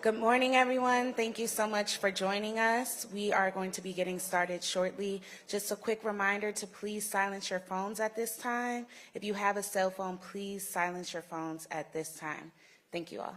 Good morning, everyone. Thank you so much for joining us. We are going to be getting started shortly. Just a quick reminder to please silence your phones at this time. If you have a cell phone, please silence your phones at this time. Thank you all.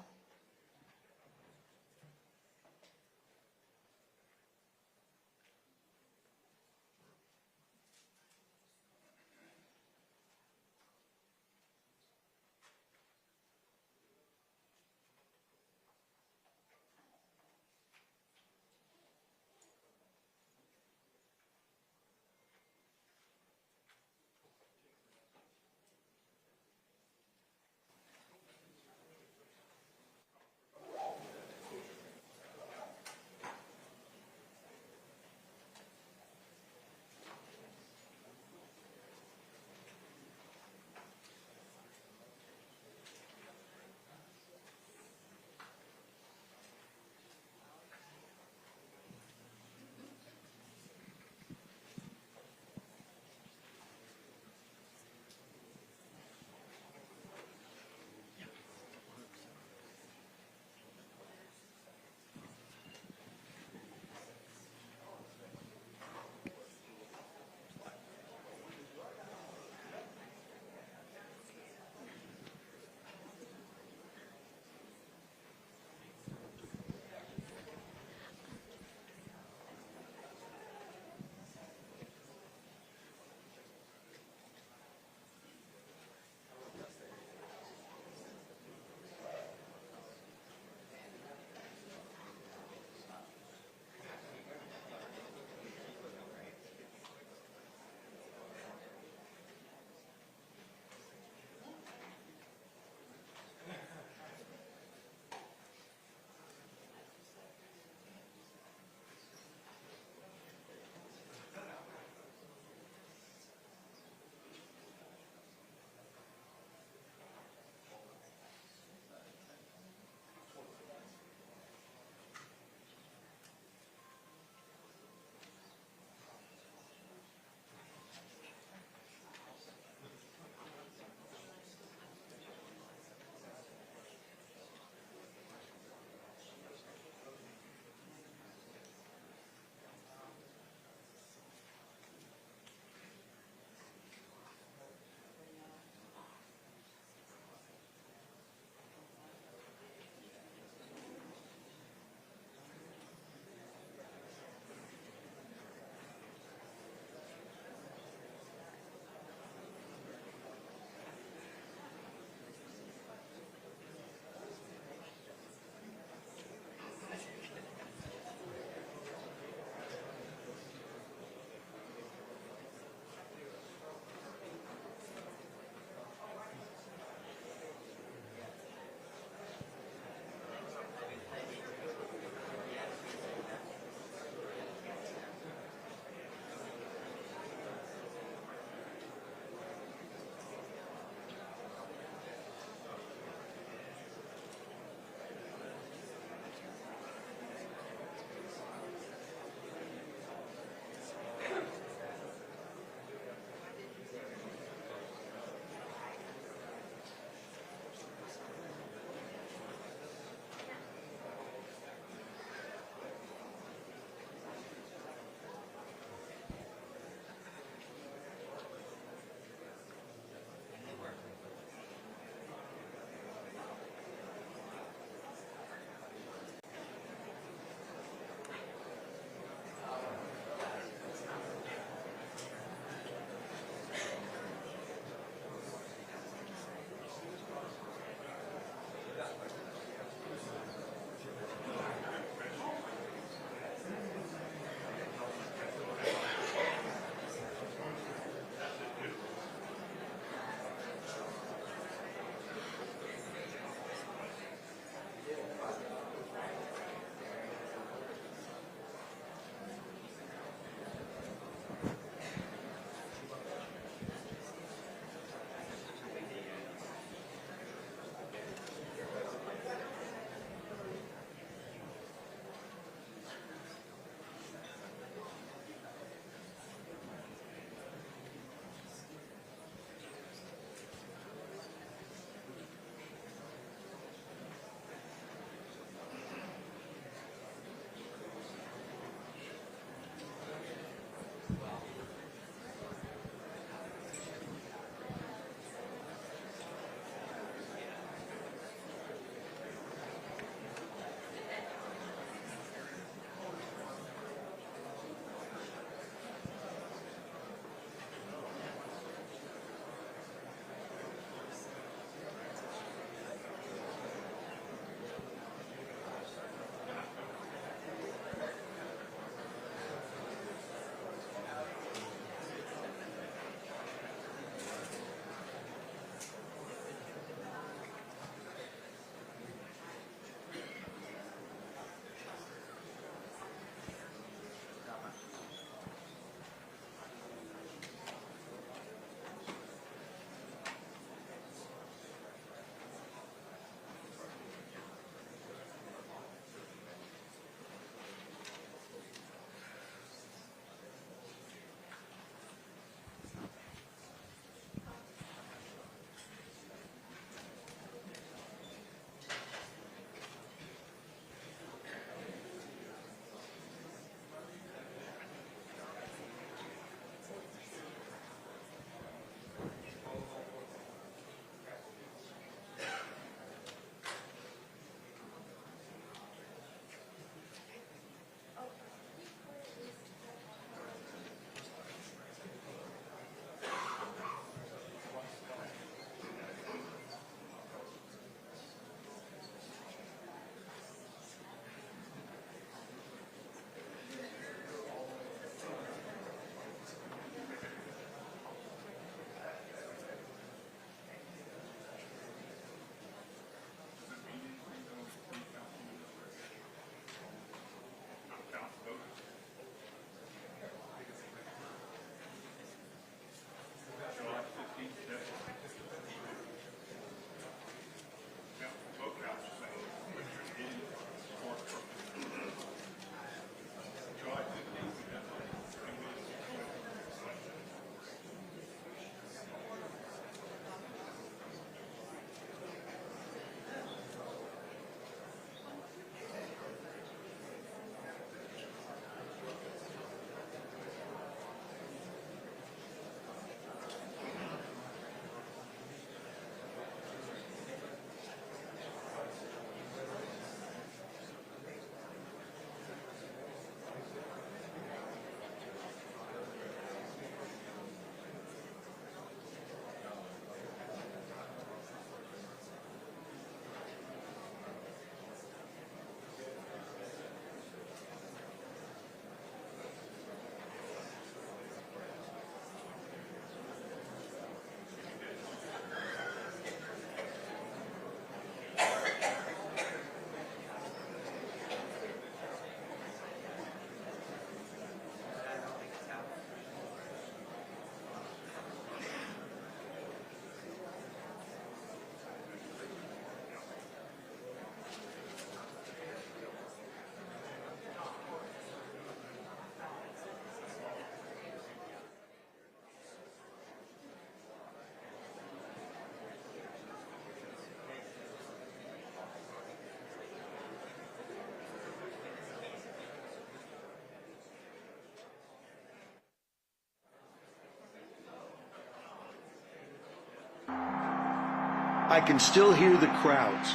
I can still hear the crowds.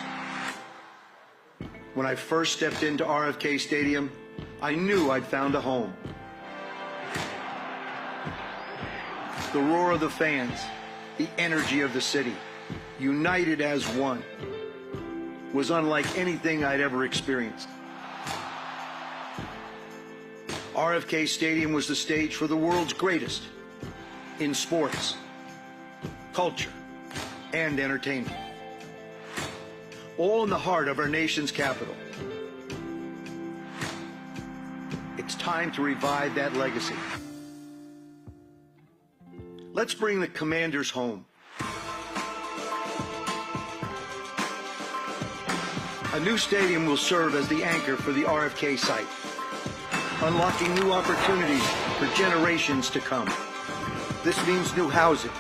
When I first stepped into RFK Stadium, I knew I'd found a home. The roar of the fans, the energy of the city, united as one, was unlike anything I'd ever experienced. RFK Stadium was the stage for the world's greatest in sports, culture, and entertainment. All in the heart of our nation's capital. It's time to revive that legacy. Let's bring the Commanders home. A new stadium will serve as the anchor for the RFK site, unlocking new opportunities for generations to come. This means new housing,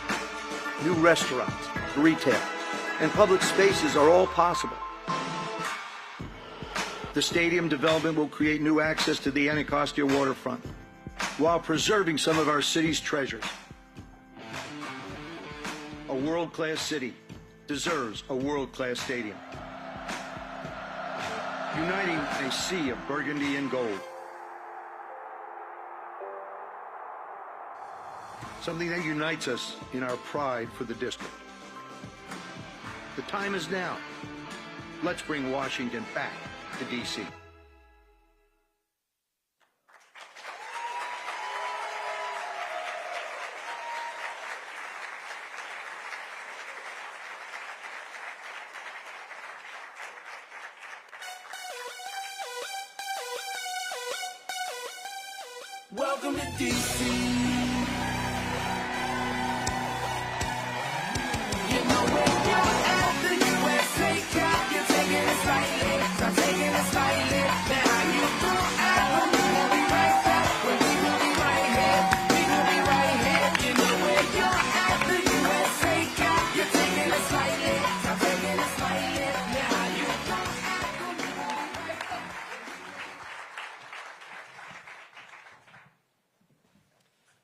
new restaurants, retail, and public spaces are all possible. The stadium development will create new access to the Anacostia waterfront while preserving some of our city's treasures. A world-class city deserves a world-class stadium, uniting a sea of burgundy and gold. Something that unites us in our pride for the district. The time is now. Let's bring Washington back to D.C. Welcome to D.C.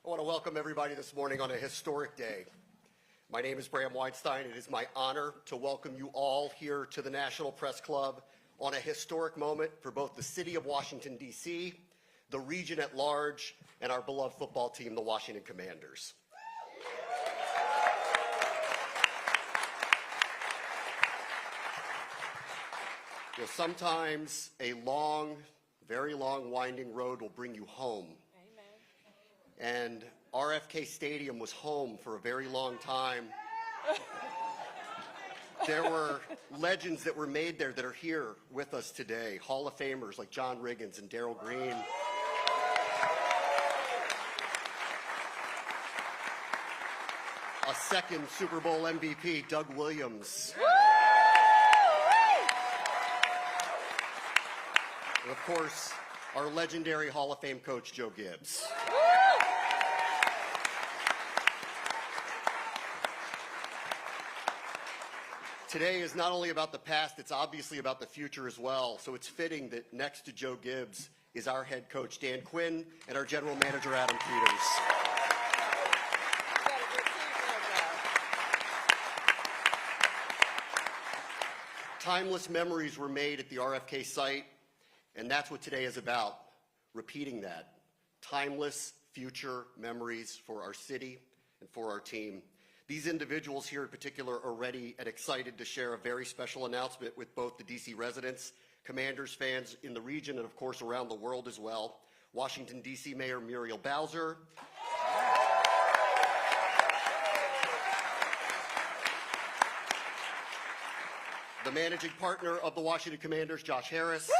I want to welcome everybody this morning on a historic day. My name is Bram Weinstein. It is my honor to welcome you all here to the National Press Club on a historic moment for both the city of Washington, D.C., the region at large, and our beloved football team, the Washington Commanders. You know, sometimes a long, very long, winding road will bring you home. And RFK Stadium was home for a very long time. There were legends that were made there that are here with us today. Hall of Famers like John Riggins and Darryl Green. A second Super Bowl MVP, Doug Williams. And of course, our legendary Hall of Fame coach, Joe Gibbs. Today is not only about the past, it's obviously about the future as well. So it's fitting that next to Joe Gibbs is our head coach, Dan Quinn, and our general manager, Adam Peters. Timeless memories were made at the RFK site, and that's what today is about, repeating that. Timeless future memories for our city and for our team. These individuals here in particular are ready and excited to share a very special announcement with both the D.C. residents, Commanders fans in the region, and of course around the world as well. Washington, D.C. Mayor Muriel Bowser, the managing partner of the Washington Commanders, Josh Harris,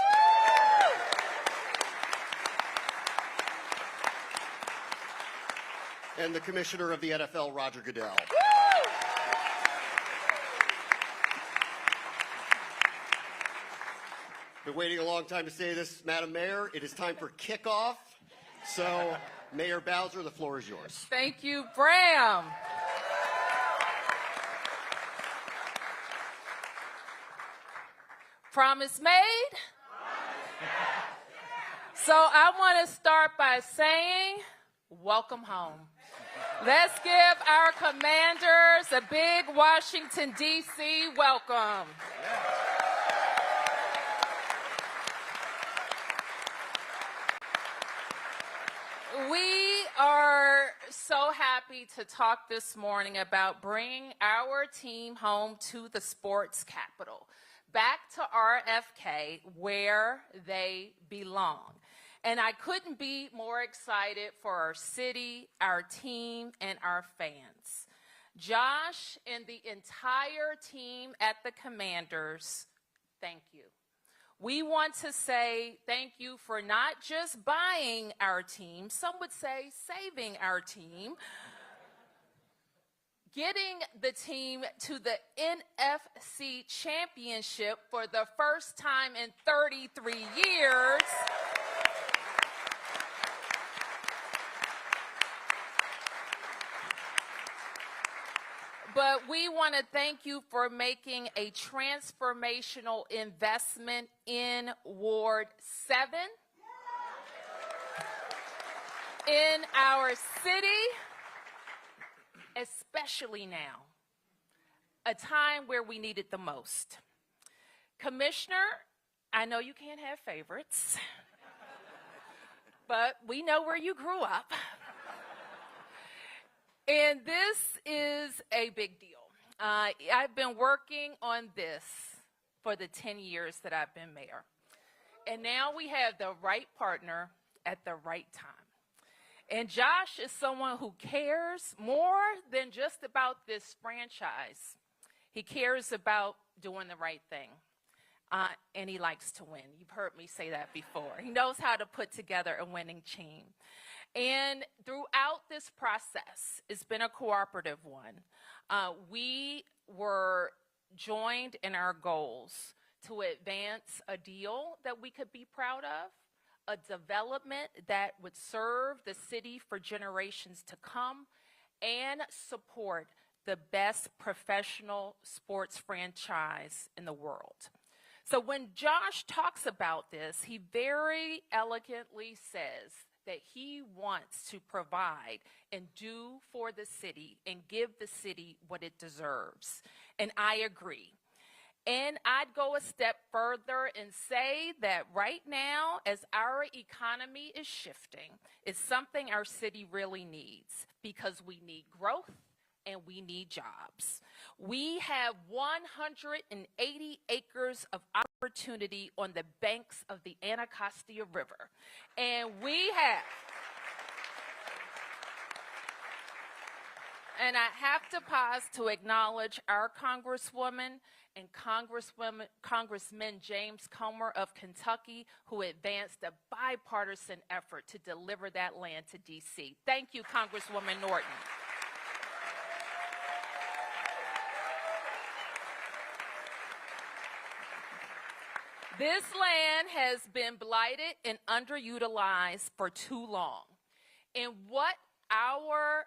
and the commissioner of the NFL, Roger Goodell. Been waiting a long time to say this, Madam Mayor. It is time for kickoff. So, Mayor Bowser, the floor is yours. Thank you, Bram. Promise made? So I want to start by saying, welcome home. Let's give our commanders a big Washington, D.C. welcome. We are so happy to talk this morning about bringing our team home to the sports capital, back to RFK, where they belong. And I couldn't be more excited for our city, our team, and our fans. Josh and the entire team at the Commanders, thank you. We want to say thank you for not just buying our team, some would say saving our team, getting the team to the NFC championship for the first time in 33 years. But we want to thank you for making a transformational investment in Ward 7, in our city, especially now, a time where we need it the most. Commissioner, I know you can't have favorites, but we know where you grew up. And this is a big deal. I've been working on this for the 10 years that I've been mayor. And now we have the right partner at the right time. And Josh is someone who cares more than just about this franchise. He cares about doing the right thing. And he likes to win. You've heard me say that before. He knows how to put together a winning team. And throughout this process, it's been a cooperative one. We were joined in our goals to advance a deal that we could be proud of, a development that would serve the city for generations to come, and support the best professional sports franchise in the world. So when Josh talks about this, he very elegantly says that he wants to provide and do for the city and give the city what it deserves. And I agree. And I'd go a step further and say that right now, as our economy is shifting, it's something our city really needs, because we need growth and we need jobs. We have 180 acres of opportunity on the banks of the Anacostia River. And we have, and I have to pause to acknowledge our Congresswoman and Congressman James Comer of Kentucky, who advanced a bipartisan effort to deliver that land to D.C. Thank you, Congresswoman Norton. This land has been blighted and underutilized for too long. And what our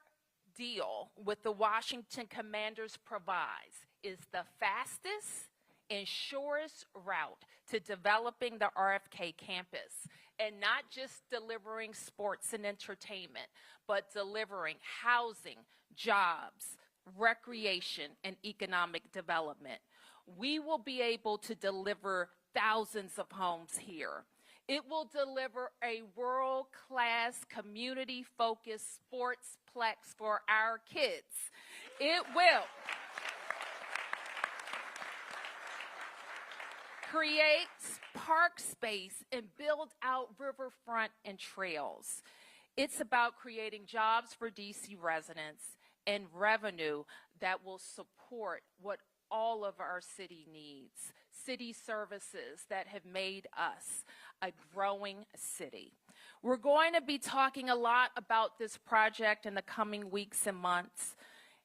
deal with the Washington Commanders provides is the fastest and surest route to developing the RFK campus, and not just delivering sports and entertainment, but delivering housing, jobs, recreation, and economic development. We will be able to deliver thousands of homes here. It will deliver a world-class, community-focused sportsplex for our kids. It will create park space and build out riverfront and trails. It's about creating jobs for D.C. residents and revenue that will support what all of our city needs, city services that have made us a growing city. We're going to be talking a lot about this project in the coming weeks and months,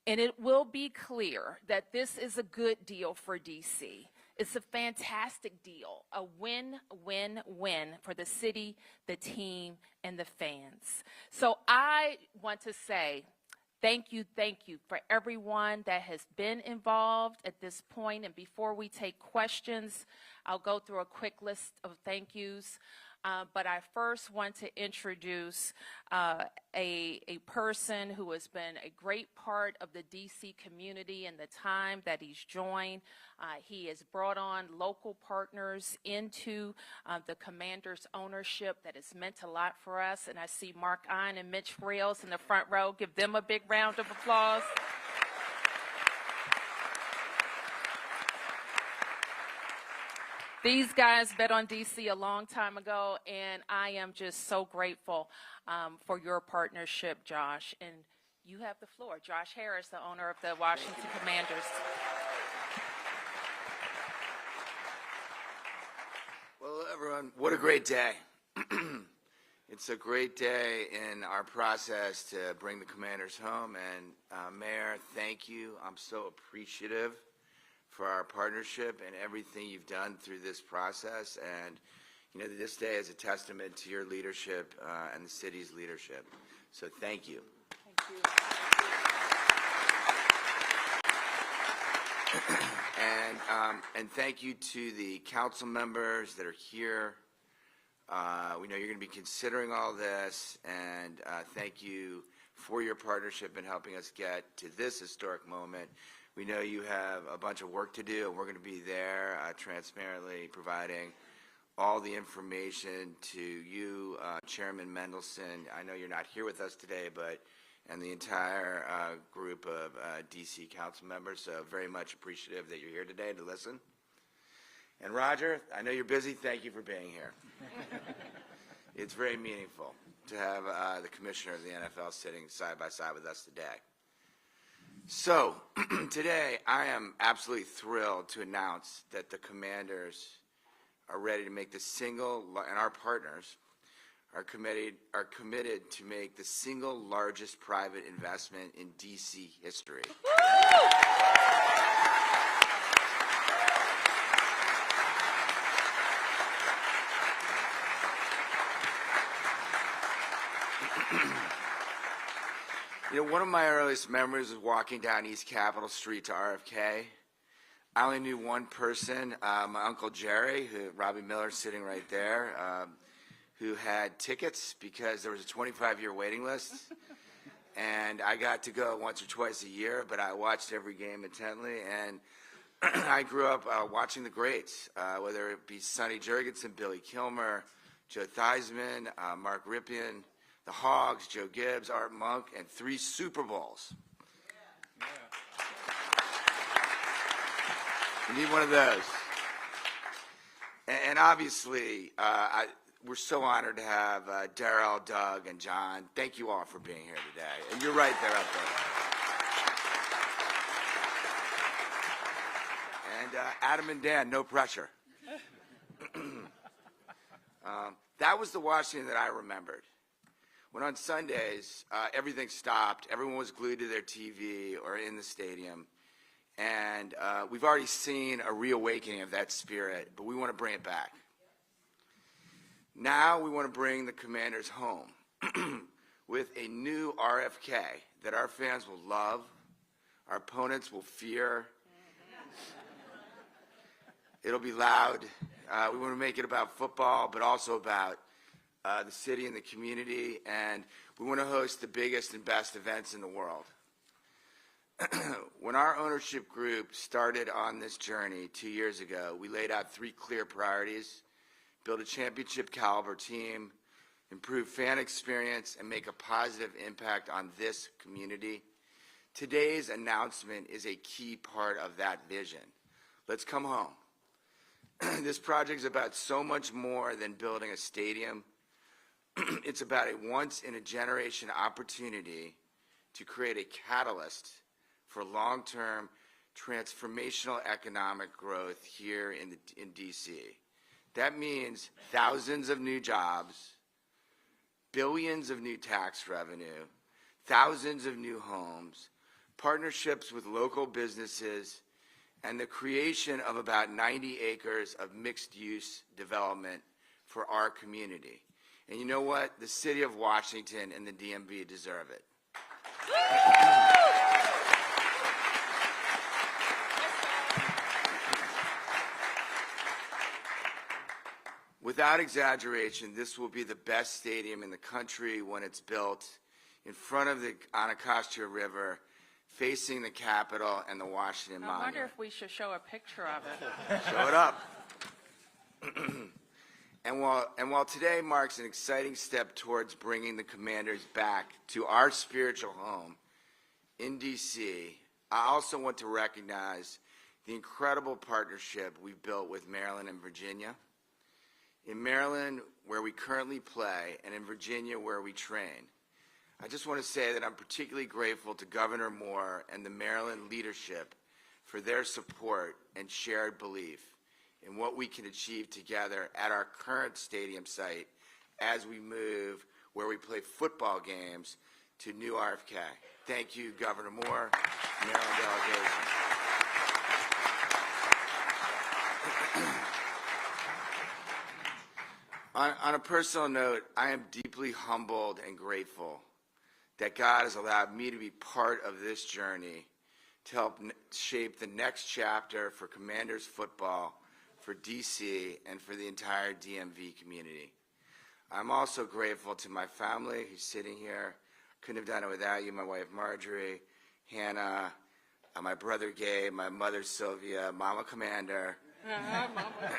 and it will be clear that this is a good deal for DC. It's a fantastic deal, a win-win-win for the city, the team, and the fans. So I want to say thank you for everyone that has been involved at this point. And before we take questions, I'll go through a quick list of thank yous. But I first want to introduce a person who has been a great part of the DC community in the time that he's joined. He has brought on local partners into the Commanders ownership that has meant a lot for us. And I see Mark Ein and Mitch Rails in the front row. Give them a big round of applause. These guys bet on DC a long time ago, and I am just so grateful for your partnership, Josh. And you have the floor. Josh Harris, the owner of the Washington Commanders. Well, everyone, what a great day. It's a great day in our process to bring the Commanders home. And Mayor, thank you. I'm so appreciative for our partnership and everything you've done through this process. And, you know, this day is a testament to your leadership and the city's leadership. So thank you. Thank you. And thank you to the council members that are here. We know you're going to be considering all this, and thank you for your partnership in helping us get to this historic moment. We know you have a bunch of work to do, and we're going to be there transparently providing all the information to you, Chairman Mendelson. I know you're not here with us today, and the entire group of DC council members, so very much appreciative that you're here today to listen. And Roger, I know you're busy. Thank you for being here. It's very meaningful to have the commissioner of the NFL sitting side by side with us today. So today I am absolutely thrilled to announce that the Commanders are ready to make the single, and our partners are committed to make the single largest private investment in DC history. You know, one of my earliest memories was walking down East Capitol Street to RFK. I only knew one person, my Uncle Jerry, Robbie Miller sitting right there, who had tickets because there was a 25-year waiting list. And I got to go once or twice a year, but I watched every game intently. And I grew up watching the greats, whether it be Sonny Jurgensen, Billy Kilmer, Joe Theismann, Mark Ripien, the Hogs, Joe Gibbs, Art Monk, and 3 Super Bowls. Yeah. You need one of those. And obviously, we're so honored to have Darrell, Doug, and John. Thank you all for being here today. And you're right there up there. And Adam and Dan, no pressure. That was the Washington that I remembered. When on Sundays, everything stopped, everyone was glued to their TV or in the stadium, and we've already seen a reawakening of that spirit, but we want to bring it back. Now we want to bring the Commanders home with a new RFK that our fans will love, our opponents will fear. It'll be loud. We want to make it about football, but also about the city and the community, and we want to host the biggest and best events in the world. When our ownership group started on this journey 2 years ago, we laid out 3 clear priorities: build a championship caliber team, improve fan experience, and make a positive impact on this community. Today's announcement is a key part of that vision. Let's come home. This project is about so much more than building a stadium. It's about a once-in-a-generation opportunity to create a catalyst for long-term transformational economic growth here in D.C. That means thousands of new jobs, billions of new tax revenue, thousands of new homes, partnerships with local businesses, and the creation of about 90 acres of mixed-use development for our community. And you know what? The city of Washington and the DMV deserve it. Without exaggeration, this will be the best stadium in the country when it's built in front of the Anacostia River, facing the Capitol and the Washington I wonder Monument. if we should show a picture of it. Show it up. And while today marks an exciting step towards bringing the Commanders back to our spiritual home in D.C., I also want to recognize the incredible partnership we've built with Maryland and Virginia. In Maryland, where we currently play, and in Virginia, where we train, I just want to say that I'm particularly grateful to Governor Moore and the Maryland leadership for their support and shared belief in what we can achieve together at our current stadium site as we move where we play football games to new RFK. Thank you, Governor Moore, Maryland delegation. On a personal note, I am deeply humbled and grateful that God has allowed me to be part of this journey to help shape the next chapter for Commanders football, for DC, and for the entire DMV community. I'm also grateful to my family who's sitting here. Couldn't have done it without you, my wife Marjorie, Hannah, my brother Gabe, my mother Sylvia, Mama Commander. Mama. I love it.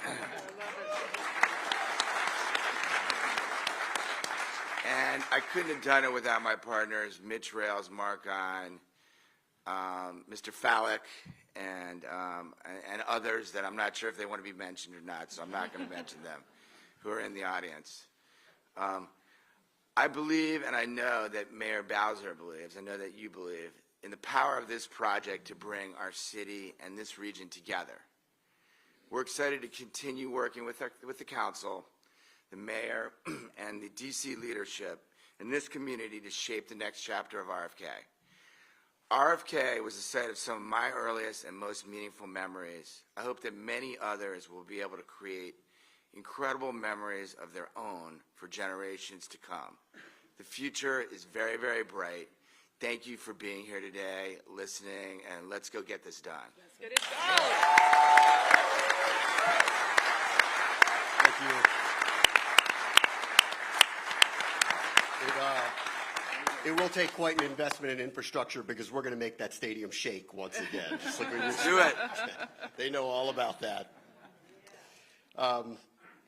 And I couldn't have done it without my partners, Mitch Rails, Mark On, Mr. Fallick, and others that I'm not sure if they want to be mentioned or not, so I'm not going to mention them, who are in the audience. I believe, and I know that Mayor Bowser believes, I know that you believe, in the power of this project to bring our city and this region together. We're excited to continue working with the council, the mayor, and the DC leadership in this community to shape the next chapter of RFK. RFK was the site of some of my earliest and most meaningful memories. I hope that many others will be able to create incredible memories of their own for generations to come. The future is very, very bright. Thank you for being here today, listening, and let's go get this done. Let's get it done. Thank you. It will take quite an investment in infrastructure because we're going to make that stadium shake once again. Just like we used to. Do it. They know all about that.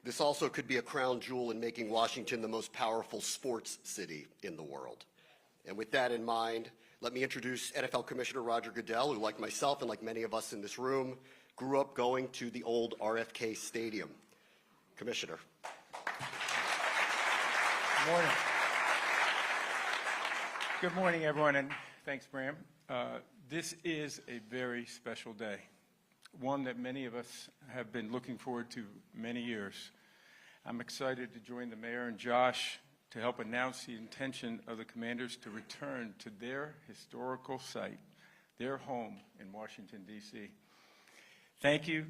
This also could be a crown jewel in making Washington the most powerful sports city in the world. And with that in mind, let me introduce NFL Commissioner Roger Goodell, who, like myself and like many of us in this room, grew up going to the old RFK Stadium. Commissioner. Good morning. Good morning, everyone, and thanks, Bram. This is a very special day, one that many of us have been looking forward to many years. I'm excited to join the mayor and Josh to help announce the intention of the Commanders to return to their historical site, their home in Washington, D.C. Thank you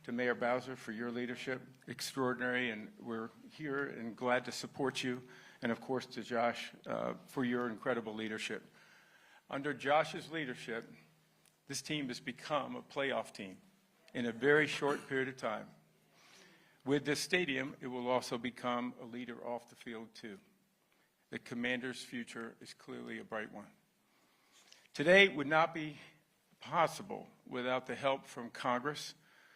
to Mayor Bowser for your leadership, extraordinary, and we're here and glad to support you, and of course to Josh for your incredible leadership. Under Josh's leadership, this team has become a playoff team in a very short period of time. With this stadium, it will also become a leader off the field too. The Commanders' future is clearly a bright one. Today would not be possible without the help from Congress,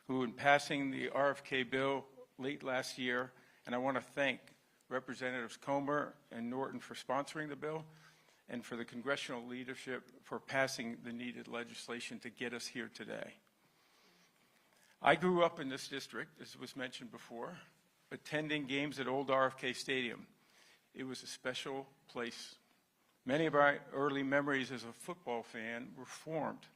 who in passing the RFK bill late last year, and I want to thank Representatives Comer and Norton for sponsoring the bill, and for the congressional leadership for passing the needed legislation to get us here today. I grew up in this district, as was mentioned before, attending games at old RFK Stadium. It was a special place. Many of our early memories as a football fan were formed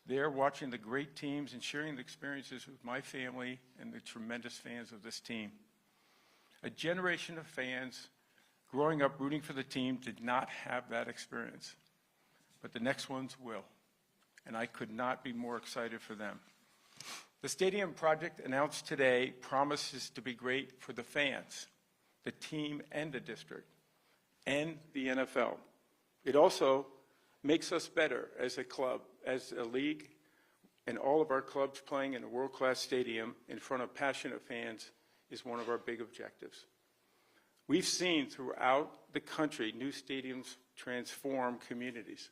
there, watching the great teams and sharing the experiences with my family and the tremendous fans of this team. A generation of fans growing up rooting for the team did not have that experience, but the next ones will, and I could not be more excited for them. The stadium project announced today promises to be great for the fans, the team, and the district, and the NFL. It also makes us better as a club, as a league, and all of our clubs playing in a world-class stadium in front of passionate fans is one of our big objectives. We've seen throughout the country new stadiums transform communities.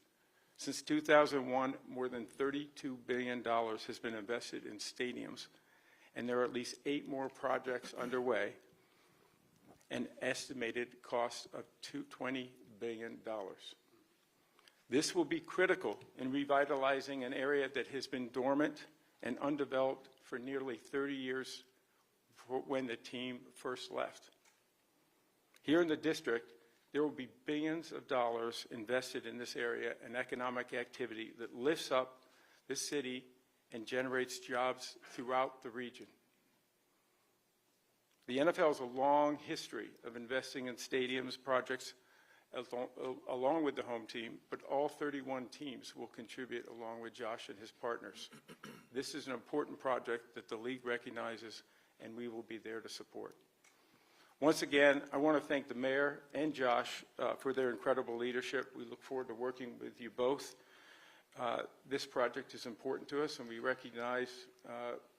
Since 2001, more than $32 billion has been invested in stadiums, and there are at least 8 more projects underway, an estimated cost of $20 billion. This will be critical in revitalizing an area that has been dormant and undeveloped for nearly 30 years when the team first left. Here in the district, there will be billions of dollars invested in this area and economic activity that lifts up the city and generates jobs throughout the region. The NFL has a long history of investing in stadiums projects along with the home team, but all 31 teams will contribute along with Josh and his partners. This is an important project that the league recognizes, and we will be there to support. Once again, I want to thank the mayor and Josh for their incredible leadership. We look forward to working with you both. This project is important to us, and we recognize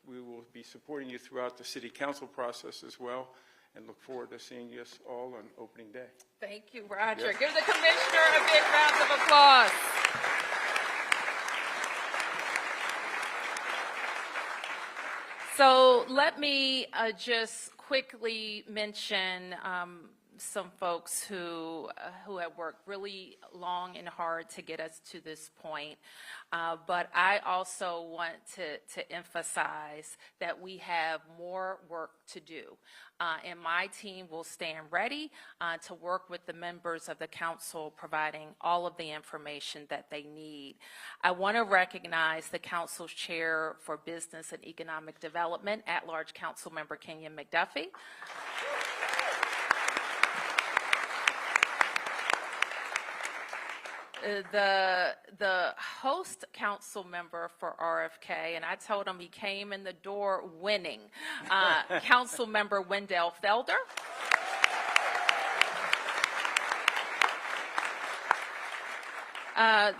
we will be supporting you throughout the city council process as well, and look forward to seeing us all on opening day. Thank you, Roger. Yes. Give the commissioner a big round of applause. So let me just quickly mention some folks who have worked really long and hard to get us to this point. But I also want to emphasize that we have more work to do. And my team will stand ready to work with the members of the council, providing all of the information that they need. I want to recognize the council's chair for Business and Economic Development, at-large council member Kenyon McDuffie. The host council member for RFK, and I told him he came in the door winning, council member Wendell Felder.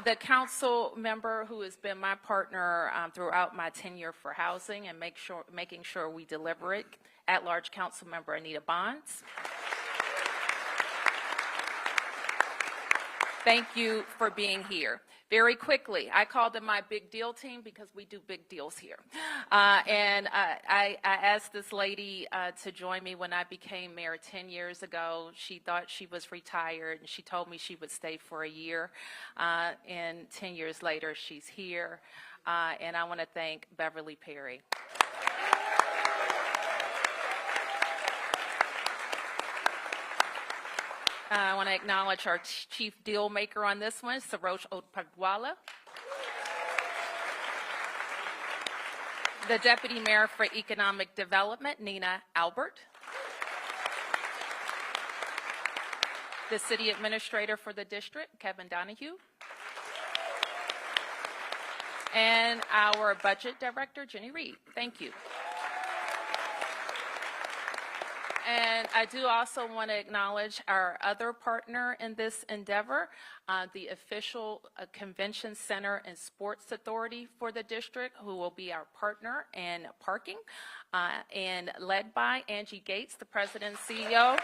The council member who has been my partner throughout my tenure for housing and making sure we deliver it, at-large council member Anita Bonds. Thank you for being here. Very quickly, I called them my big deal team because we do big deals here. And I asked this lady to join me when I became mayor 10 years ago. She thought she was retired, and she told me she would stay for a year. And 10 years later, she's here. And I want to thank Beverly Perry. I want to acknowledge our chief deal maker on this one, Sarosh Odpadwala. The deputy mayor for economic development, Nina Albert. The city administrator for the district, Kevin Donahue. And our budget director, Jenny Reed. Thank you. And I do also want to acknowledge our other partner in this endeavor, the official convention center and sports authority for the district, who will be our partner in parking, and led by Angie Gates, the president and CEO.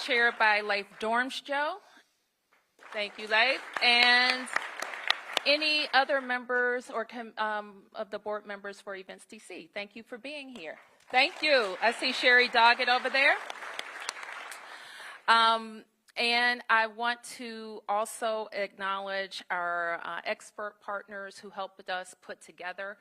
Chaired by Leif Dormsjo. Thank you, Leif. And any other members or of the board members for Events DC, thank you for being here. Thank you. I see Sherry Doggett over there. And I want to also acknowledge our expert partners who helped us put together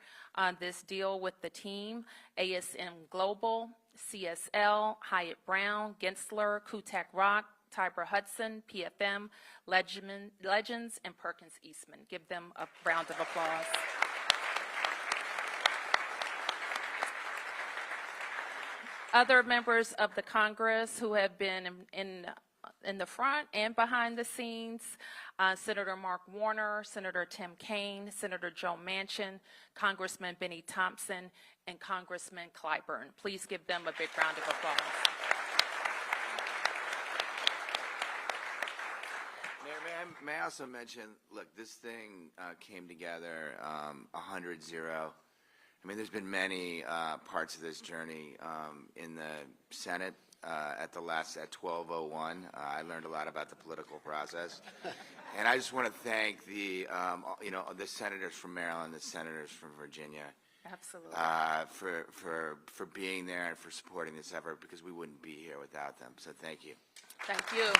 this deal with the team: ASM Global, CSL, Hyatt Brown, Gensler, Kutak Rock, Tybra Hudson, PFM, Legends, and Perkins Eastman. Give them a round of applause. Other members of the Congress who have been in the front and behind the scenes: Senator Mark Warner, Senator Tim Kaine, Senator Joe Manchin, Congressman Benny Thompson, and Congressman Clyburn. Please give them a big round of applause. May I also mention, look, this thing came together 100-0. I mean, there's been many parts of this journey in the Senate at 12:01. I learned a lot about the political process. And I just want to thank the senators from Maryland, the senators from Virginia, Absolutely. for being there and for supporting this effort, because we wouldn't be here without them. So thank you. Thank you.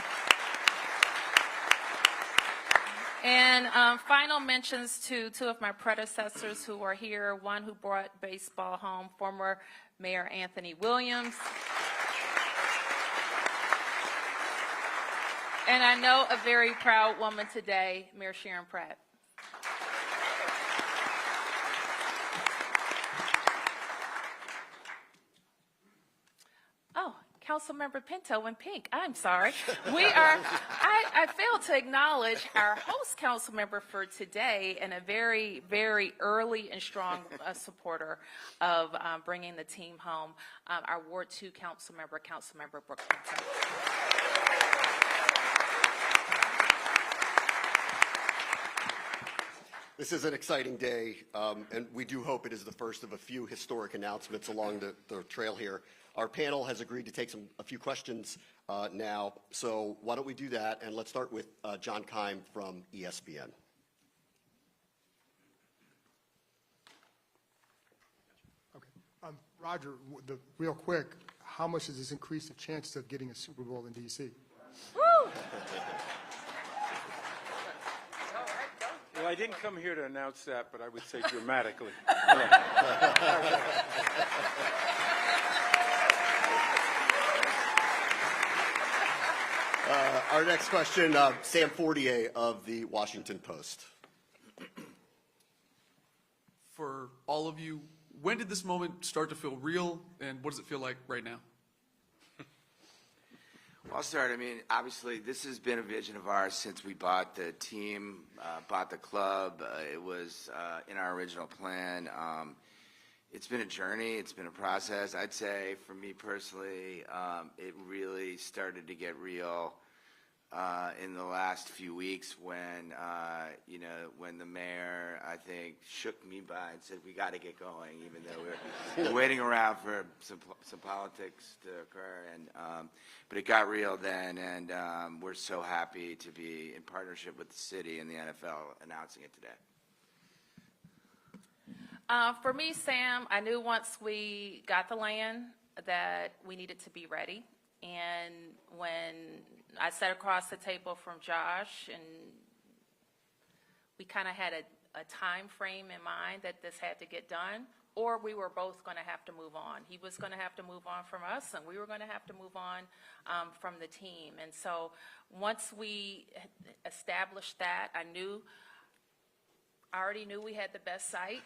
And final mentions to two of my predecessors who are here, one who brought baseball home, former Mayor Anthony Williams. And I know a very proud woman today, Mayor Sharon Pratt. Oh, Councilmember Pinto in pink. I'm sorry. I failed to acknowledge our host council member for today and a very, very early and strong supporter of bringing the team home, our Ward 2 Councilmember Brooke Pinto. This is an exciting day, and we do hope it is the first of a few historic announcements along the trail here. Our panel has agreed to take a few questions now, so why don't we do that, and let's start with John Keim from ESPN. Okay. Roger, real quick, how much does this increase the chances of getting a Super Bowl in D.C.? Woo! Well, I didn't come here to announce that, but I would say dramatically. Our next question, Sam Fortier of the Washington Post. For all of you, when did this moment start to feel real, and what does it feel like right now? Well, I'll start. I mean, obviously, this has been a vision of ours since we bought the team, bought the club. It was in our original plan. It's been a journey. It's been a process. I'd say, for me personally, it really started to get real in the last few weeks when, when the mayor, I think, shook me by and said, we got to get going, even though we're waiting around for some politics to occur. And but it got real then, and we're so happy to be in partnership with the city and the NFL announcing it today. For me, Sam, I knew once we got the land that we needed to be ready. And when I sat across the table from Josh, and we kind of had a time frame in mind that this had to get done, or we were both going to have to move on. He was going to have to move on from us, and we were going to have to move on from the team. And so once we established that, I already knew we had the best site.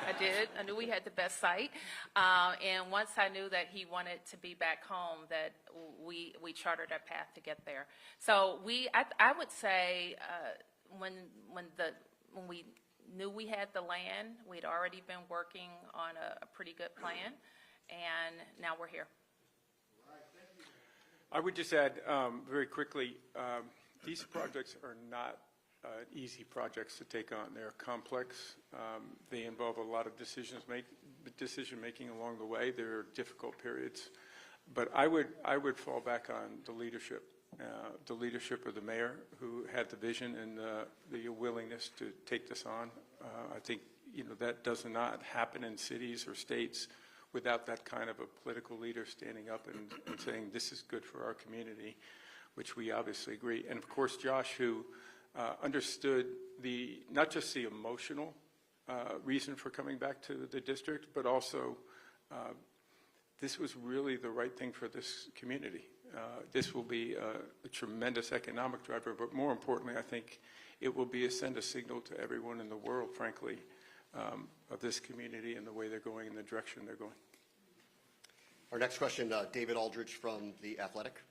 I did. I knew we had the best site. And once I knew that he wanted to be back home, that we chartered a path to get there. So I would say when we knew we had the land, we'd already been working on a pretty good plan, and now we're here. I would just add very quickly, these projects are not easy projects to take on. They're complex. They involve a lot of decision making along the way. There are difficult periods, but I would fall back on the leadership of the mayor, who had the vision and the willingness to take this on. I think that does not happen in cities or states without that kind of a political leader standing up and saying this is good for our community, which we obviously agree. And of course, Josh, who understood not just the emotional reason for coming back to the district, but also this was really the right thing for this community. This will be a tremendous economic driver, but more importantly, I think it will send a signal to everyone in the world, frankly, of this community and the way they're going and the direction they're going. Our next question, David Aldridge from The Athletic.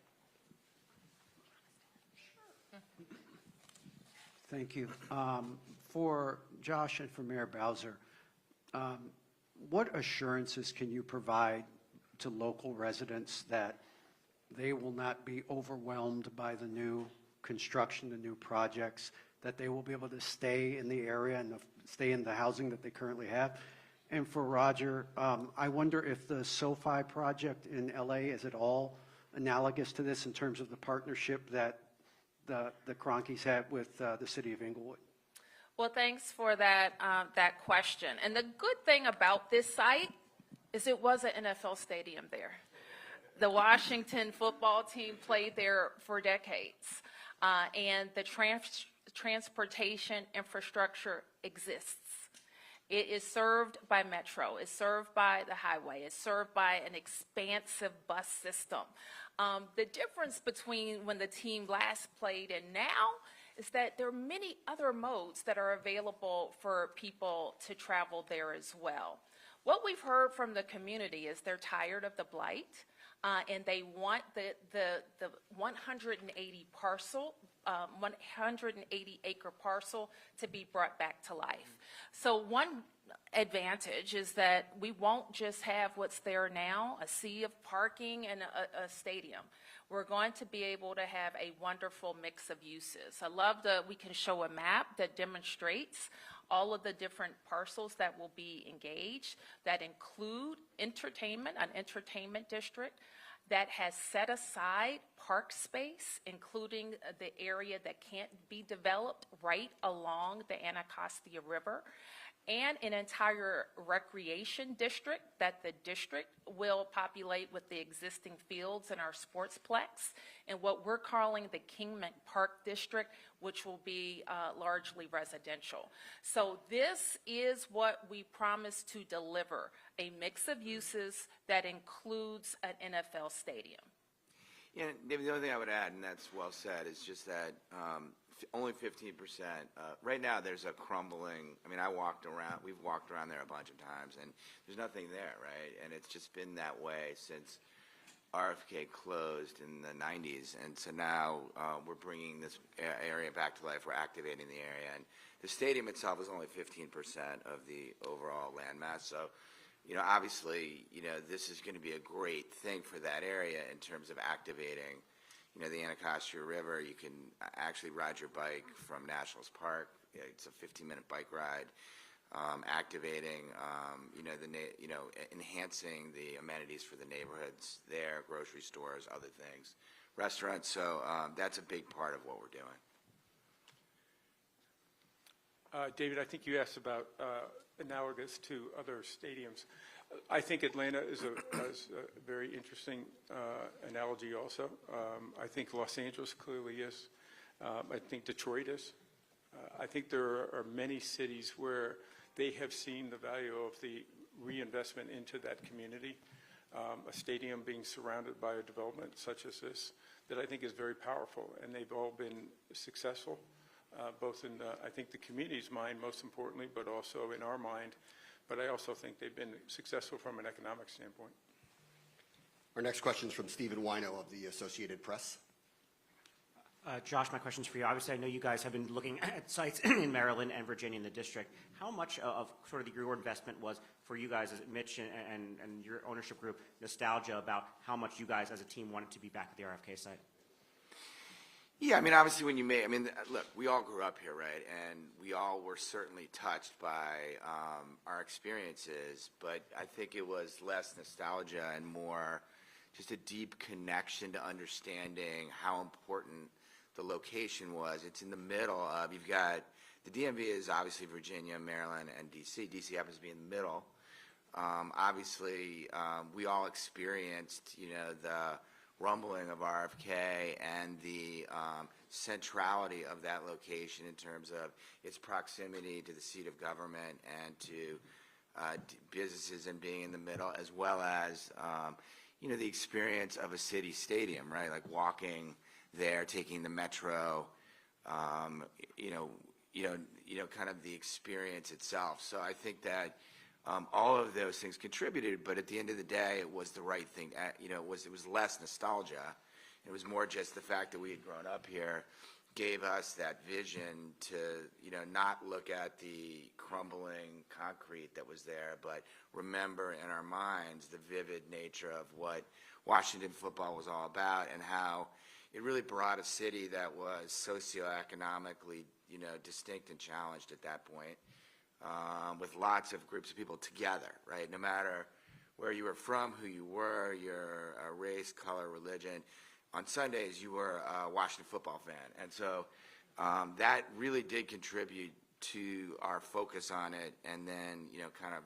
Thank you. For Josh and for Mayor Bowser, what assurances can you provide to local residents that they will not be overwhelmed by the new construction, the new projects, that they will be able to stay in the area and stay in the housing that they currently have? And for Roger, I wonder if the SoFi project in LA, is it all analogous to this in terms of the partnership that the Cronkies had with the city of Inglewood? Well, thanks for that, that question. And the good thing about this site is it was an NFL stadium there. The Washington football team played there for decades, and the transportation infrastructure exists. It is served by Metro, it's served by the highway, it's served by an expansive bus system. The difference between when the team last played and now is that there are many other modes that are available for people to travel there as well. What we've heard from the community is they're tired of the blight, and they want the 180 acre parcel to be brought back to life. So one advantage is that we won't just have what's there now, a sea of parking and a stadium. We're going to be able to have a wonderful mix of uses. I love that we can show a map that demonstrates all of the different parcels that will be engaged, that include entertainment, an entertainment district that has set aside park space, including the area that can't be developed right along the Anacostia River, and an entire recreation district that the district will populate with the existing fields in our sportsplex, and what we're calling the Kingman Park District, which will be largely residential. So this is what we promise to deliver, a mix of uses that includes an NFL stadium. Yeah, David, the only thing I would add, and that's well said, is just that only 15%. Right now, there's a crumbling. I mean, we've walked around there a bunch of times, and there's nothing there, right? And it's just been that way since RFK closed in the 90s. And so now we're bringing this area back to life. We're activating the area. And the stadium itself is only 15% of the overall landmass. So, obviously, this is going to be a great thing for that area in terms of activating the Anacostia River. You can actually ride your bike from Nationals Park. It's a 15-minute bike ride. Activating, enhancing the amenities for the neighborhoods there, grocery stores, other things, restaurants. So that's a big part of what we're doing. David, I think you asked about analogous to other stadiums. I think Atlanta is a very interesting analogy also. I think Los Angeles clearly is. I think Detroit is. I think there are many cities where they have seen the value of the reinvestment into that community. A stadium being surrounded by a development such as this that I think is very powerful, and they've all been successful, both in, I think, the community's mind most importantly, but also in our mind. But I also think they've been successful from an economic standpoint. Our next question is from Stephen Wino of the Associated Press. Josh, my question's for you. Obviously, I know you guys have been looking at sites in Maryland and Virginia in the district. How much of sort of your investment was for you guys, as Mitch and your ownership group, nostalgia about how much you guys as a team wanted to be back at the RFK site? Yeah, I mean, obviously look, we all grew up here, right? And we all were certainly touched by our experiences, but I think it was less nostalgia and more just a deep connection to understanding how important the location was. It's in the middle of, you've got, the DMV is obviously Virginia, Maryland, and DC. DC happens to be in the middle. Obviously, we all experienced, the rumbling of RFK and the centrality of that location in terms of its proximity to the seat of government and to businesses and being in the middle, as well as the experience of a city stadium, right? Like walking there, taking the metro, kind of the experience itself. So I think that all of those things contributed, but at the end of the day, it was the right thing. It was less nostalgia. It was more just the fact that we had grown up here gave us that vision to, not look at the crumbling concrete that was there, but remember in our minds the vivid nature of what Washington football was all about and how it really brought a city that was socioeconomically, distinct and challenged at that point with lots of groups of people together, right? No matter where you were from, who you were, your race, color, religion. On Sundays, you were a Washington football fan. And so that really did contribute to our focus on it, and then, kind of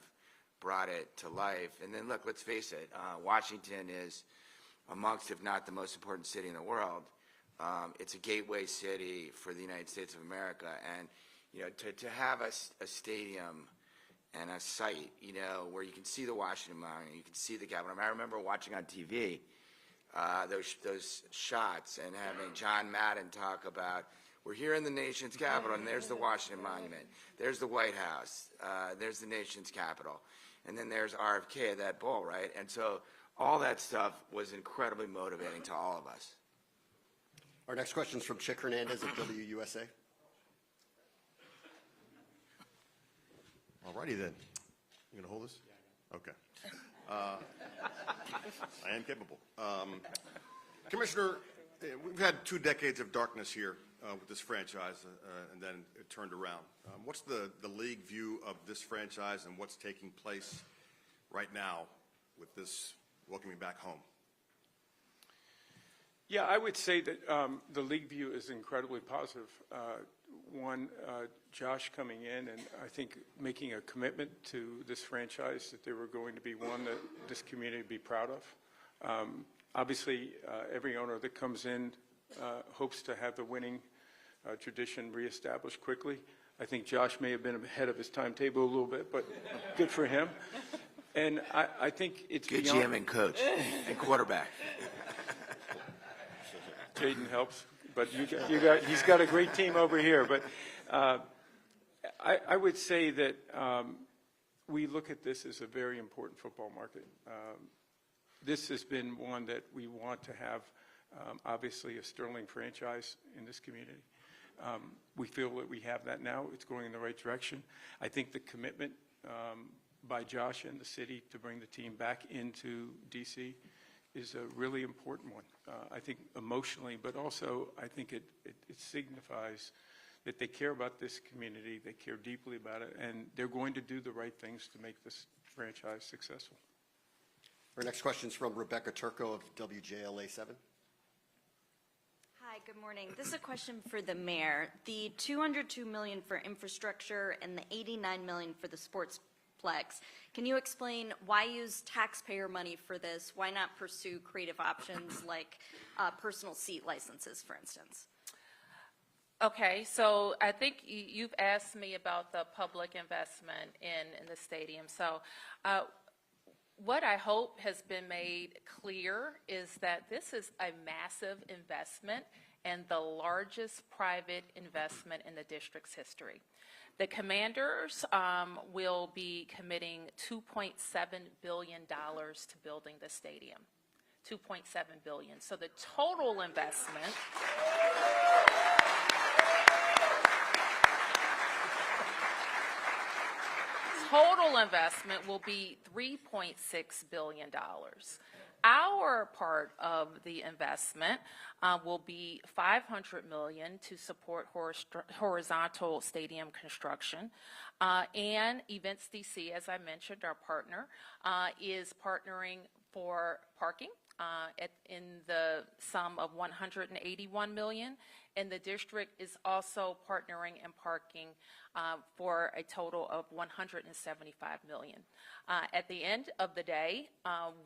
brought it to life. And then, look, let's face it, Washington is amongst, if not the most important city in the world. It's a gateway city for the United States of America. And, to have a stadium and a site, where you can see the Washington Monument, you can see the Capitol. I remember watching on TV those shots and having John Madden talk about, we're here in the nation's capital, and there's the Washington Monument, there's the White House, there's the nation's capital, and then there's RFK at that bowl, right? And so all that stuff was incredibly motivating to all of us. Our next question is from Chick Hernandez at WUSA. All righty then. You gonna hold this? Okay. I am capable. Commissioner, we've had 2 decades of darkness here with this franchise, and then it turned around. What's the league view of this franchise and what's taking place right now with this welcoming back home? Yeah, I would say that the league view is incredibly positive. Josh coming in and I think making a commitment to this franchise that they were going to be one that this community would be proud of. Obviously, every owner that comes in hopes to have the winning tradition reestablished quickly. I think Josh may have been ahead of his timetable a little bit, but good for him. And I think it's good beyond... GM and coach and quarterback. Jaden helps, but he's got a great team over here. But I would say that we look at this as a very important football market. This has been one that we want to have, obviously, a sterling franchise in this community. We feel that we have that now. It's going in the right direction. I think the commitment by Josh and the city to bring the team back into D.C. is a really important one. I think emotionally, but also I think it signifies that they care about this community, they care deeply about it, and they're going to do the right things to make this franchise successful. Our next question is from Rebecca Turco of WJLA-7. Hi, good morning. This is a question for the mayor. The $202 million for infrastructure and the $89 million for the sportsplex. Can you explain why use taxpayer money for this? Why not pursue creative options like personal seat licenses, for instance? Okay, so I think you've asked me about the public investment in the stadium. So what I hope has been made clear is that this is a massive investment and the largest private investment in the district's history. The Commanders will be committing $2.7 billion to building the stadium. $2.7 billion. So the total investment will be $3.6 billion. Our part of the investment will be $500 million to support horizontal stadium construction. And Events DC, as I mentioned, our partner, is partnering for parking in the sum of $181 million. And the district is also partnering in parking for a total of $175 million. At the end of the day,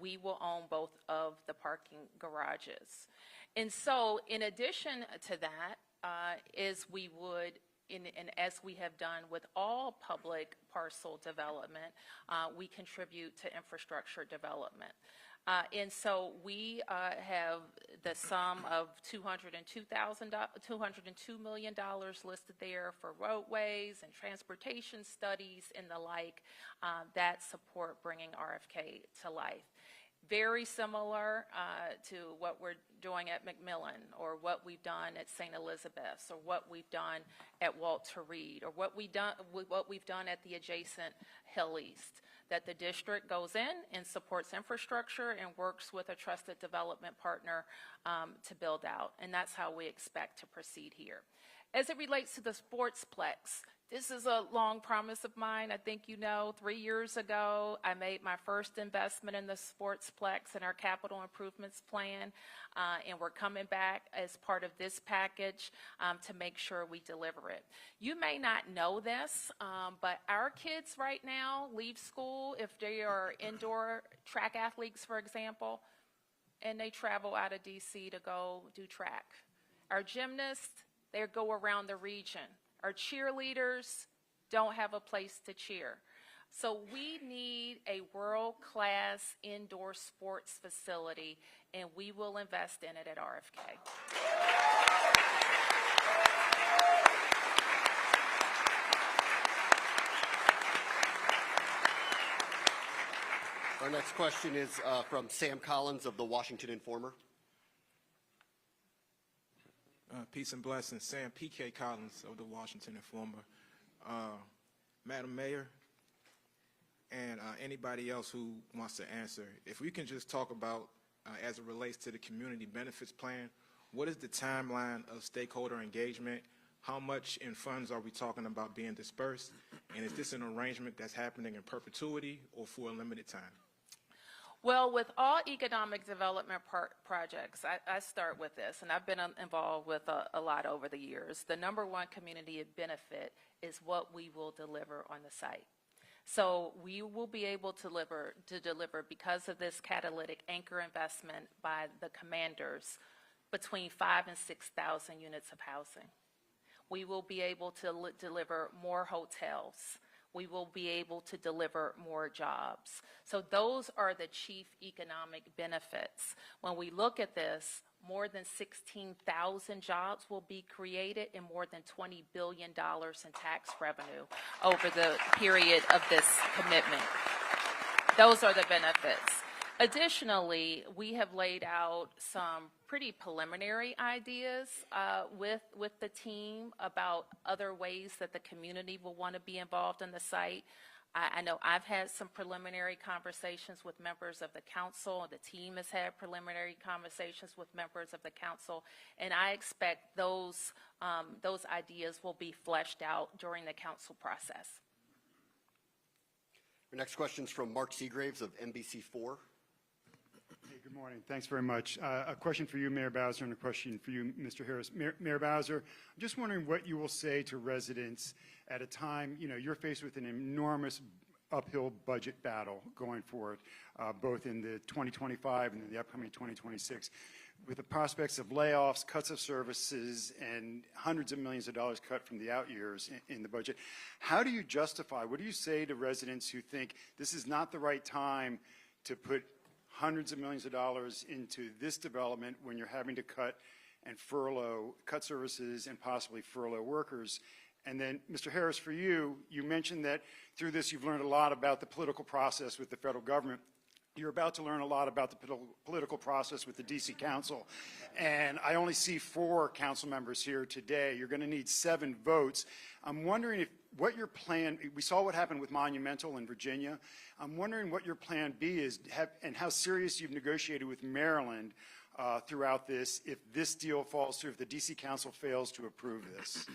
we will own both of the parking garages. And so in addition to that, is we would, and as we have done with all public parcel development, we contribute to infrastructure development. And so we have the sum of $202 million listed there for roadways and transportation studies and the like that support bringing RFK to life. Very similar to what we're doing at McMillan, or what we've done at St. Elizabeth's, or what we've done at Walter Reed, or what we've done at the adjacent Hill East. That the district goes in and supports infrastructure and works with a trusted development partner to build out. And that's how we expect to proceed here. As it relates to the sportsplex, This is a long promise of mine. I think you know, 3 years ago, I made my first investment in the Sportsplex in our capital improvements plan, and we're coming back as part of this package to make sure we deliver it. You may not know this, but our kids right now leave school, if they are indoor track athletes, for example, and they travel out of DC to go do track. Our gymnasts, they go around the region. Our cheerleaders don't have a place to cheer. So we need a world-class indoor sports facility, and we will invest in it at RFK. Our next question is from Sam Collins of the Washington Informer. Peace and blessings. Sam P.K. Collins of the Washington Informer. Madam Mayor, and anybody else who wants to answer, if we can just talk about, as it relates to the community benefits plan, what is the timeline of stakeholder engagement? How much in funds are we talking about being dispersed? And is this an arrangement that's happening in perpetuity or for a limited time? Well, with all economic development projects, I start with this, and I've been involved with a lot over the years. The number one community benefit is what we will deliver on the site. So we will be able to deliver because of this catalytic anchor investment by the commanders between 5,000 and 6,000 units of housing. We will be able to deliver more hotels. We will be able to deliver more jobs. So those are the chief economic benefits. When we look at this, more than 16,000 jobs will be created and more than $20 billion in tax revenue over the period of this commitment. Those are the benefits. Additionally, we have laid out some pretty preliminary ideas with the team about other ways that the community will want to be involved in the site. I know I've had some preliminary conversations with members of the council, and the team has had preliminary conversations with members of the council, and I expect those ideas will be fleshed out during the council process. Our next question is from Mark Seagraves of NBC4. Hey, good morning. Thanks very much. A question for you, Mayor Bowser, and a question for you, Mr. Harris. Mayor Bowser, I'm just wondering what you will say to residents at a time, you're faced with an enormous uphill budget battle going forward, both in the 2025 and in the upcoming 2026, with the prospects of layoffs, cuts of services, and hundreds of millions of dollars cut from the out years in the budget. How do you justify, what do you say to residents who think this is not the right time to put hundreds of millions of dollars into this development when you're having to cut services and possibly furlough workers? And then, Mr. Harris, for you, you mentioned that through this you've learned a lot about the political process with the federal government. You're about to learn a lot about the political process with the D.C. Council. And I only see 4 council members here today. You're going to need 7 votes. I'm wondering what your plan, we saw what happened with Monumental in Virginia. I'm wondering what your plan B is and how serious you've negotiated with Maryland throughout this if this deal falls through, if the D.C. Council fails to approve this.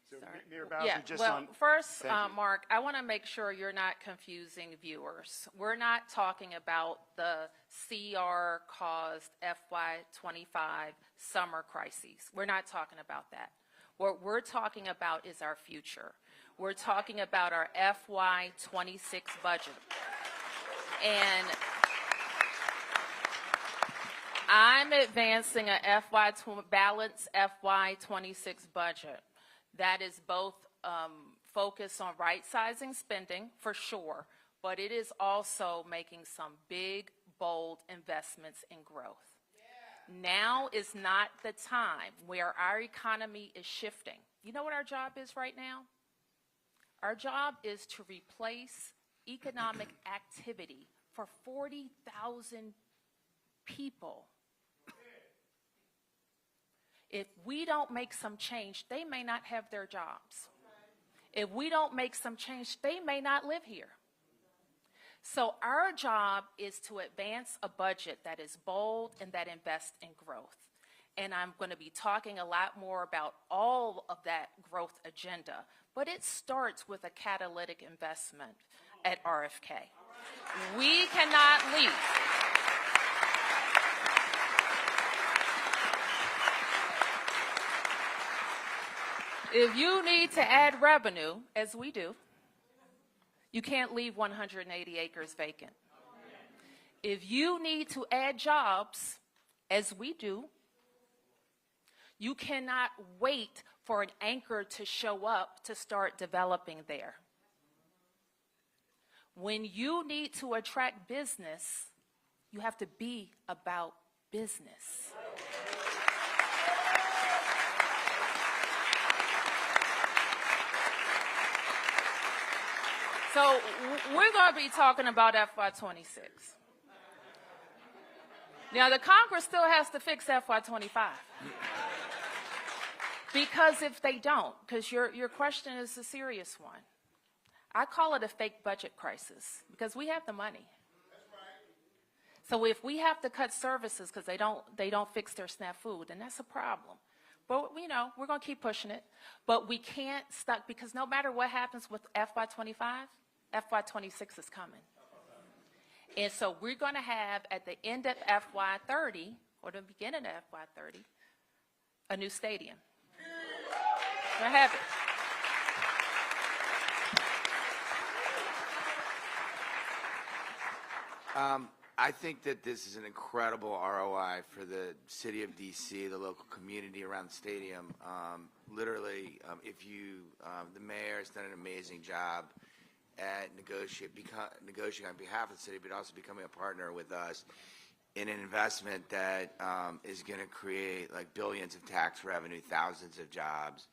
So, Mayor Bowser, first, Mark, I want to make sure you're not confusing viewers. We're not talking about the CR-caused FY25 summer crises. We're not talking about that. What we're talking about is our future. We're talking about our FY26 budget. And I'm advancing a balanced FY26 budget. That is both focused on right-sizing spending, for sure, but it is also making some big, bold investments in growth. Yeah. Now is not the time where our economy is shifting. You know what our job is right now? Our job is to replace economic activity for 40,000 people. If we don't make some change, they may not have their jobs. If we don't make some change, they may not live here. So our job is to advance a budget that is bold and that invests in growth. and I'm going to be talking a lot more about all of that growth agenda. But it starts with a catalytic investment at RFK. We cannot leave. If you need to add revenue, as we do, you can't leave 180 acres vacant. If you need to add jobs, as we do, you cannot wait for an anchor to show up to start developing there. When you need to attract business, you have to be about business. So we're going to be talking about FY26. Now, the Congress still has to fix FY25. Because if they don't, because your question is a serious one, I call it a fake budget crisis, because we have the money. So if we have to cut services because they don't fix their snafu, then that's a problem. But, you know, we're going to keep pushing it. But we can't stop, because no matter what happens with FY25, FY26 is coming. And so we're going to have, at the end of FY30, or the beginning of FY30, a new stadium. We're going to have it. I think that this is an incredible ROI for the city of DC, the local community around the stadium. Literally, the mayor has done an amazing job at negotiating on behalf of the city, but also becoming a partner with us in an investment that is going to create like billions of tax revenue, thousands of jobs,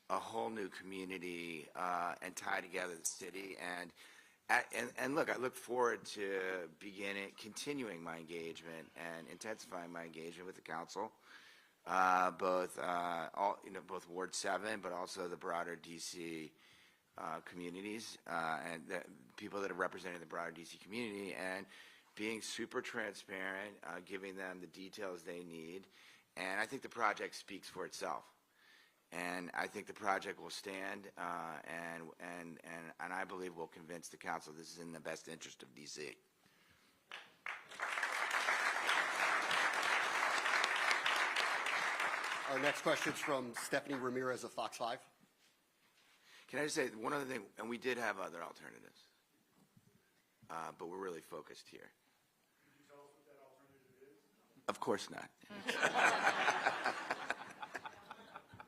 a whole new community, and tie together the city. And look, I look forward to continuing my engagement and intensifying my engagement with the council, both Ward 7, but also the broader DC communities and the people that are representing the broader DC community, and being super transparent, giving them the details they need. And I think the project speaks for itself. And I think the project will stand, and I believe will convince the council this is in the best interest of DC. Our next question is from Stephanie Ramirez of Fox 5. Can I just say one other thing? And we did have other alternatives, but we're really focused here. Can you tell us what that alternative is? Of course not.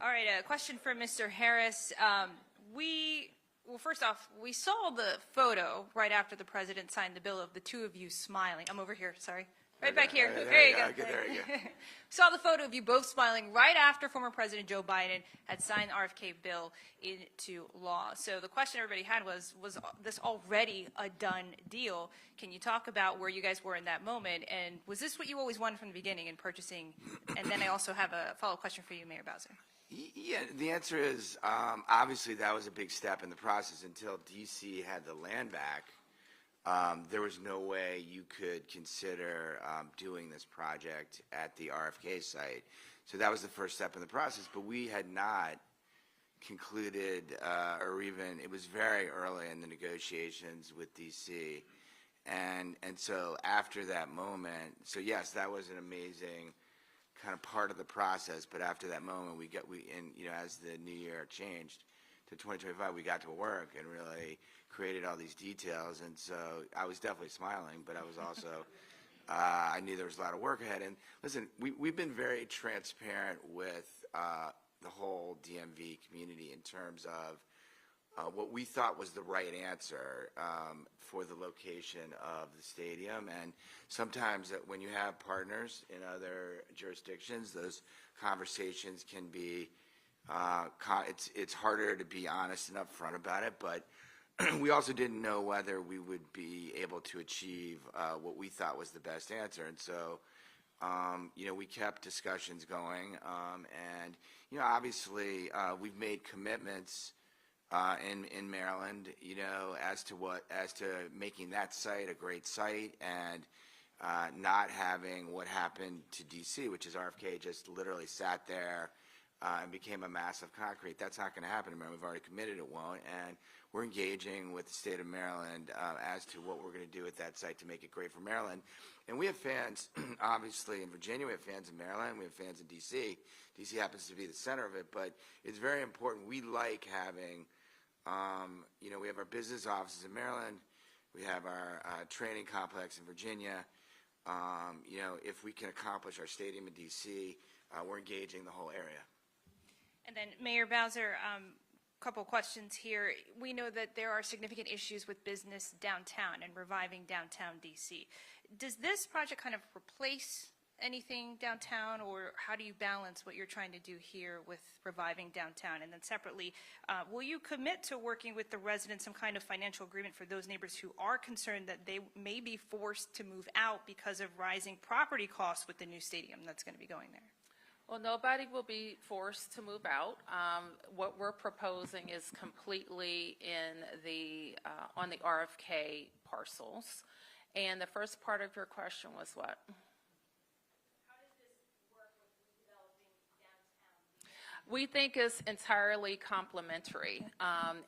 All right, a question for Mr. Harris. Well, first off, we saw the photo right after the president signed the bill of the two of you smiling. I'm over here, sorry. Right back here. There you go. There you go. Saw the photo of you both smiling right after former President Joe Biden had signed the RFK bill into law. So the question everybody had was this already a done deal? Can you talk about where you guys were in that moment? And was this what you always wanted from the beginning in purchasing? And then I also have a follow-up question for you, Mayor Bowser. Yeah, the answer is obviously that was a big step in the process. Until DC had the land back, there was no way you could consider doing this project at the RFK site. So that was the first step in the process, but we had not concluded or even, it was very early in the negotiations with DC. And so after that moment, so yes, that was an amazing kind of part of the process, but after that moment, as the new year changed to 2025, we got to work and really created all these details. And so I was definitely smiling, but I was also, I knew there was a lot of work ahead. And listen, we've been very transparent with the whole DMV community in terms of what we thought was the right answer for the location of the stadium. And sometimes when you have partners in other jurisdictions, those conversations can be, it's harder to be honest and upfront about it. But we also didn't know whether we would be able to achieve what we thought was the best answer. And so, we kept discussions going. And, obviously we've made commitments in Maryland, as to making that site a great site, and not having what happened to D.C., which is RFK just literally sat there and became a mass of concrete. That's not going to happen. We've already committed it won't, and we're engaging with the state of Maryland as to what we're going to do with that site to make it great for Maryland. And we have fans, obviously, in Virginia. We have fans in Maryland. We have fans in D.C. D.C. happens to be the center of it, but it's very important. We like having, we have our business offices in Maryland. We have our training complex in Virginia. If we can accomplish our stadium in D.C., we're engaging the whole area. And then Mayor Bowser, couple questions here. We know that there are significant issues with business downtown and reviving downtown DC. Does this project kind of replace anything downtown, or how do you balance what you're trying to do here with reviving downtown? And then separately, will you commit to working with the residents some kind of financial agreement for those neighbors who are concerned that they may be forced to move out because of rising property costs with the new stadium that's going to be going there? Well, nobody will be forced to move out. What we're proposing is completely on the RFK parcels. And the first part of your question was what? How does this work with redeveloping downtown? We think it's entirely complementary.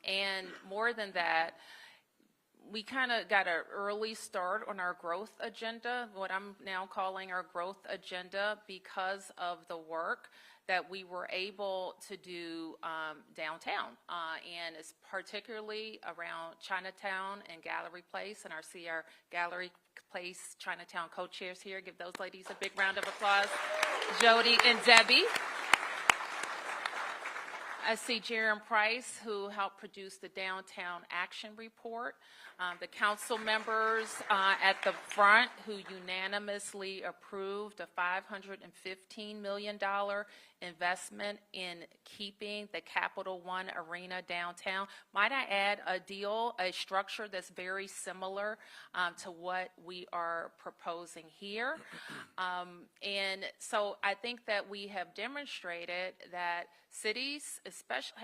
And more than that, we kind of got an early start on our growth agenda, what I'm now calling our growth agenda, because of the work that we were able to do downtown. And it's particularly around Chinatown and Gallery Place. And I see our Gallery Place Chinatown co-chairs here. Give those ladies a big round of applause. Jody and Debbie. I see Jerem Price, who helped produce the Downtown Action Report. The council members at the front who unanimously approved a $515 million investment in keeping the Capital One Arena downtown. Might I add a structure that's very similar to what we are proposing here. And so I think that we have demonstrated that cities especially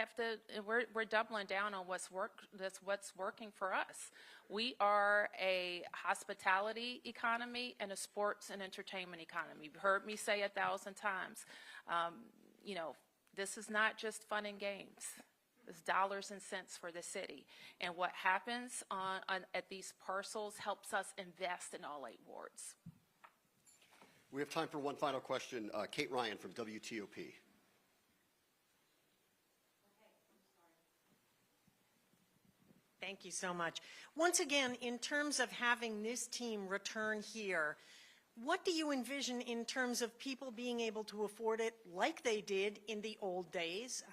we're doubling down on what's working for us. We are a hospitality economy and a sports and entertainment economy. You've heard me say 1,000 times. This is not just fun and games. It's dollars and cents for the city. And what happens at these parcels helps us invest in all 8 wards. We have time for one final question. Kate Ryan from WTOP. Thank you so much. Once again, in terms of having this team return here, what do you envision in terms of people being able to afford it like they did in the old days?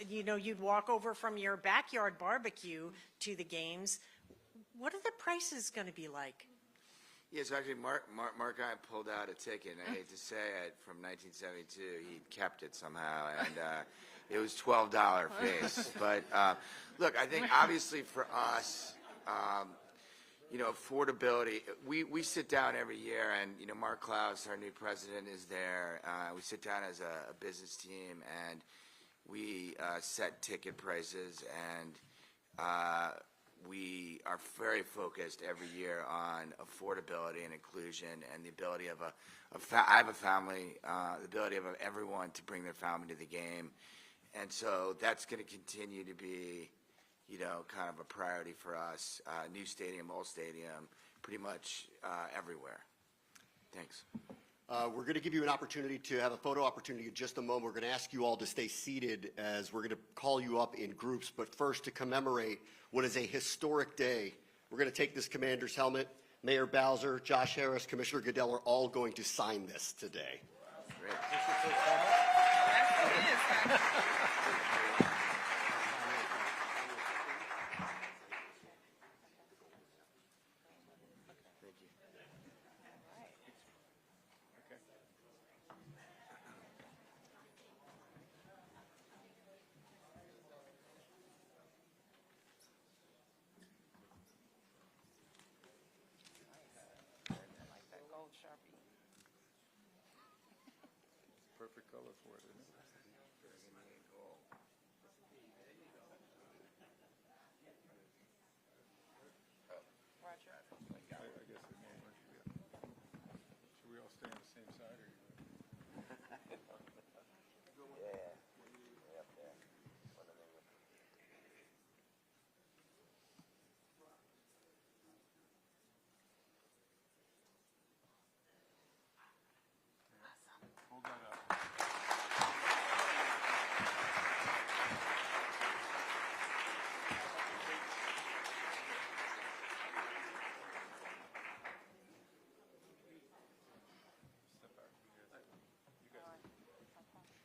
You'd walk over from your backyard barbecue to the games. What are the prices going to be like? Yes, actually, Mark and I pulled out a ticket, and I hate to say it, from 1972. He kept it somehow, and it was $12 fees. But look, I think obviously for us, affordability. We sit down every year, and Mark Klaus, our new president, is there. We sit down as a business team, and we set ticket prices, and we are very focused every year on affordability and inclusion, and the ability of I have a family, the ability of everyone to bring their family to the game. And so that's going to continue to be, kind of a priority for us. New stadium, old stadium, pretty much everywhere. Thanks. We're going to give you an opportunity to have a photo opportunity in just a moment. We're going to ask you all to stay seated as we're going to call you up in groups. But first, to commemorate what is a historic day, we're going to take this commander's helmet. Mayor Bowser, Josh Harris, Commissioner Goodell are all going to sign this today. Great. Perfect color for it, isn't it? I guess it may.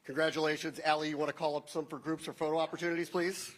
Congratulations. Allie, you want to call up some for groups or photo opportunities, please?